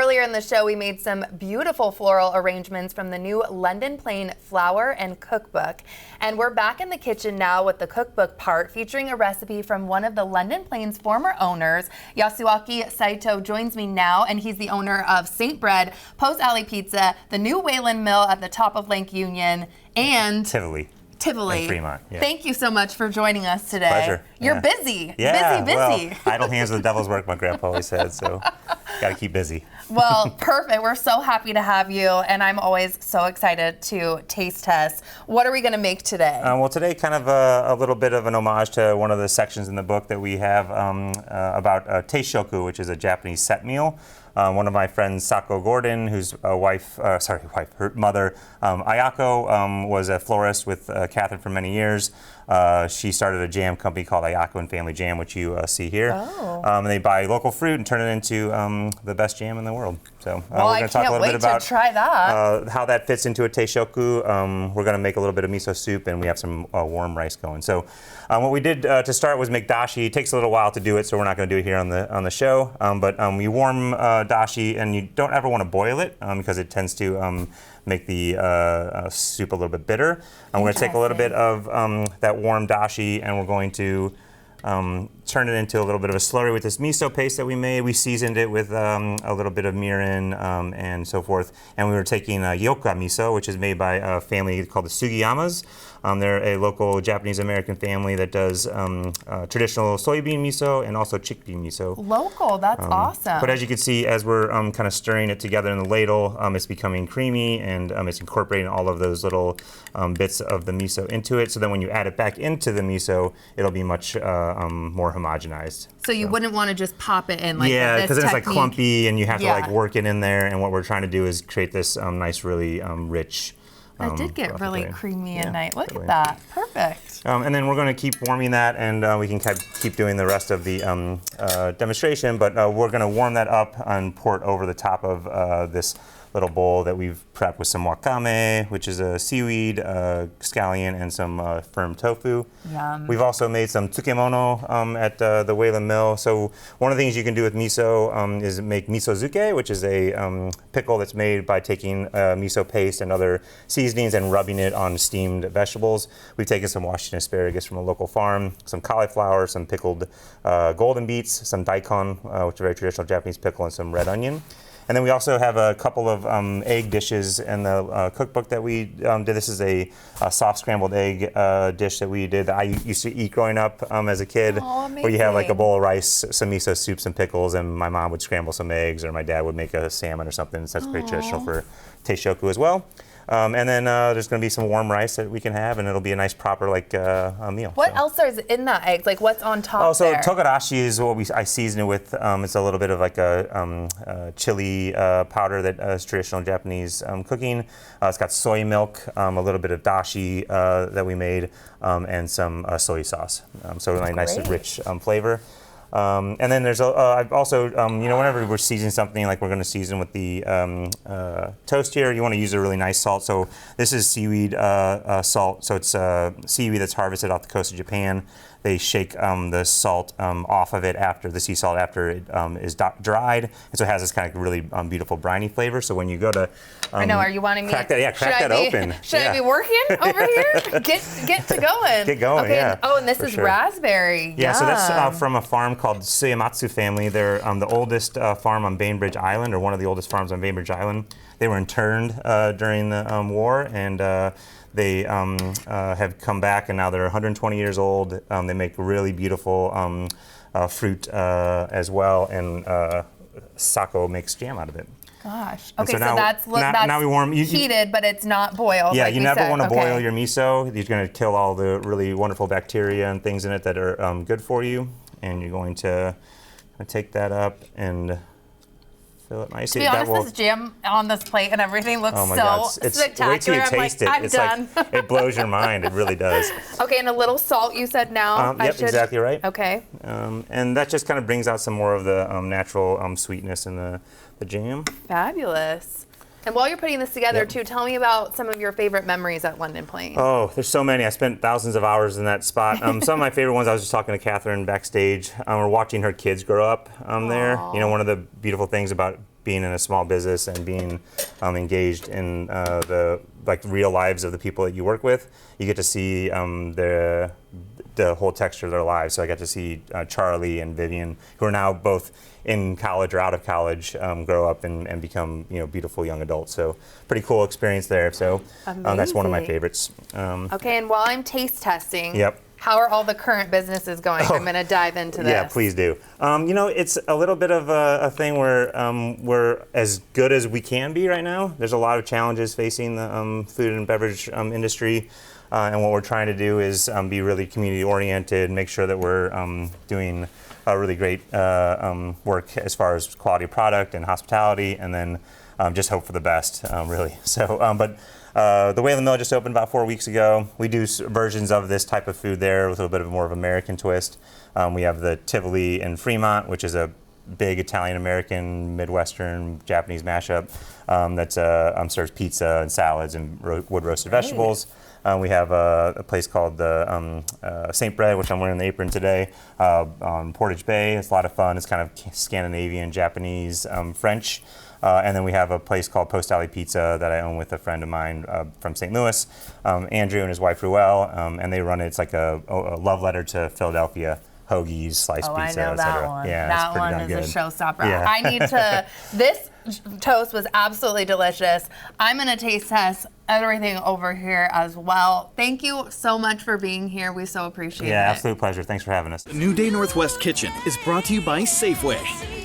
earlier in the show, we made some beautiful floral arrangements from the new London Plain Flower and Cookbook. And we're back in the kitchen now with the cookbook part, featuring a recipe from one of the London Plain's former owners. Yasuaki Saito joins me now, and he's the owner of St. Bread, Post Alley Pizza, the new Wayland Mill at the top of Lake Union, and Tivoli. In Fremont. Yeah. Thank you so much for joining us today. Pleasure. You're busy. Yeah, busy. Well, idle hands are the devil's work, my grandpa always said, so got to keep busy. Well, perfect. We're so happy to have you, and I'm always so excited to taste test. What are we going to make today? Well, today kind of a little bit of an homage to one of the sections in the book that we have about teishoku, which is a Japanese set meal. One of my friends, Sako Gordon, whose her mother, Ayako, was a florist with Catherine for many years. She started a jam company called Ayako and Family Jam, which you see here. Oh. And they buy local fruit and turn it into the best jam in the world. So well, we're going to talk a little bit about try that. how that fits into a teishoku. We're going to make a little bit of miso soup, and we have some warm rice going. So what we did to start was make dashi. It takes a little while to do it, so we're not going to do it here on the show. But we warm dashi, and you don't ever want to boil it because it tends to make the soup a little bit bitter. And we're going to take a little bit of that warm dashi, and we're going to turn it into a little bit of a slurry with this miso paste that we made. We seasoned it with a little bit of mirin and so forth. And we were taking yoka miso, which is made by a family called the Sugiyamas. They're a local Japanese-American family that does traditional soybean miso and also chickpea miso. Local, that's awesome. But as you can see, as we're kind of stirring it together in the ladle, it's becoming creamy, and it's incorporating all of those little bits of the miso into it. So then when you add it back into the miso, it'll be much more homogenized. So you wouldn't want to just pop it in like yeah, because then it's like clumpy, and you have to like work it in there. And what we're trying to do is create this nice, really rich. That did get really creamy and nice. Look at that. Perfect. And then we're going to keep warming that, and we can keep doing the rest of the demonstration. But we're going to warm that up and pour it over the top of this little bowl that we've prepped with some wakame, which is a seaweed, scallion, and some firm tofu. Yum. We've also made some tsukemono at the Wayland Mill. So one of the things you can do with miso is make miso zuke, which is a pickle that's made by taking miso paste and other seasonings and rubbing it on steamed vegetables. We've taken some Washington asparagus from a local farm, some cauliflower, some pickled golden beets, some daikon, which is a very traditional Japanese pickle, and some red onion. And then we also have a couple of egg dishes in the cookbook that we did. This is a soft scrambled egg dish that we did that I used to eat growing up as a kid. Oh, where you have like a bowl of rice, some miso soup, some pickles, and my mom would scramble some eggs, or my dad would make a salmon or something. So that's pretty traditional for teishoku as well. And then there's going to be some warm rice that we can have, and it'll be a nice proper like a meal. What else is in that egg? Like what's on top? Oh, so there? togarashi is what I season it with. It's a little bit of like a chili powder that is traditional Japanese cooking. It's got soy milk, a little bit of dashi that we made, and some soy sauce. So really nice and rich flavor. And then there's I've also, whenever we're seasoning something, like we're going to season with the toast here, you want to use a really nice salt. So this is seaweed salt. So it's seaweed that's harvested off the coast of Japan. They shake the salt off of it after the sea salt after it is dried, and so it has this kind of really beautiful briny flavor. So when you go to I know, are you wanting me? Crack that open. Should I be working over here? Get to going. Get going. Okay. Yeah. Oh, and this is raspberry. Yeah. So that's from a farm called Suyamatsu family. They're the oldest farm on Bainbridge Island, or one of the oldest farms on Bainbridge Island. They were interned during the war, and they have come back, and now they're 120 years old. They make really beautiful fruit as well, and Sako makes jam out of it. Gosh. Okay, so that's now we warm. Heated, but it's not boiled. Yeah, like you never want to Okay. boil your miso. You're going to kill all the really wonderful bacteria and things in it that are good for you, and you're going to take that up and fill it nicely. To be honest, this jam on this plate and everything looks it's spectacular. Wait till you taste it. I'm done. Like, it blows your mind. It really does. Okay, and a little salt you said now. Yep, exactly right. Okay. And that just kind of brings out some more of the natural sweetness in the jam. Fabulous. And while you're putting this together too, tell me about some of your favorite memories at London Plain. Oh, there's so many. I spent thousands of hours in that spot. Some of my favorite ones, I was just talking to Catherine backstage. We're watching her kids grow up there. You know, one of the beautiful things about being in a small business and being engaged in the real lives of the people that you work with. You get to see the whole texture of their lives. So I got to see Charlie and Vivian, who are now both in college or out of college, grow up and become beautiful young adults. So pretty cool experience there. So that's one of my favorites. Okay, and while I'm taste testing, yep. How are all the current businesses going? I'm going to dive into this. Yeah, please do. It's a little bit of a thing where we're as good as we can be right now. There's a lot of challenges facing the food and beverage industry. And what we're trying to do is be really community oriented, make sure that we're doing really great work as far as quality product and hospitality, and then just hope for the best, really. So, the Way of the Mill just opened about 4 weeks ago. We do versions of this type of food there with a little bit of more of an American twist. We have the Tivoli in Fremont, which is a big Italian-American, Midwestern, Japanese mashup that serves pizza and salads and wood-roasted vegetables. We have a place called the St. Bread, which I'm wearing the apron today, on Portage Bay. It's a lot of fun. It's kind of Scandinavian, Japanese, French. And then we have a place called Post Alley Pizza that I own with a friend of mine from St. Louis, Andrew and his wife Ruel, and they run it. It's like a love letter to Philadelphia. Hoagies, sliced pizza, I know that one. Yeah, that one is good. a showstopper. Yeah. I need to. This toast was absolutely delicious. I'm going to taste test everything over here as well. Thank you so much for being here. We so appreciate it. Yeah, absolute pleasure. Thanks for having us. New Day Northwest Kitchen is brought to you by Safeway.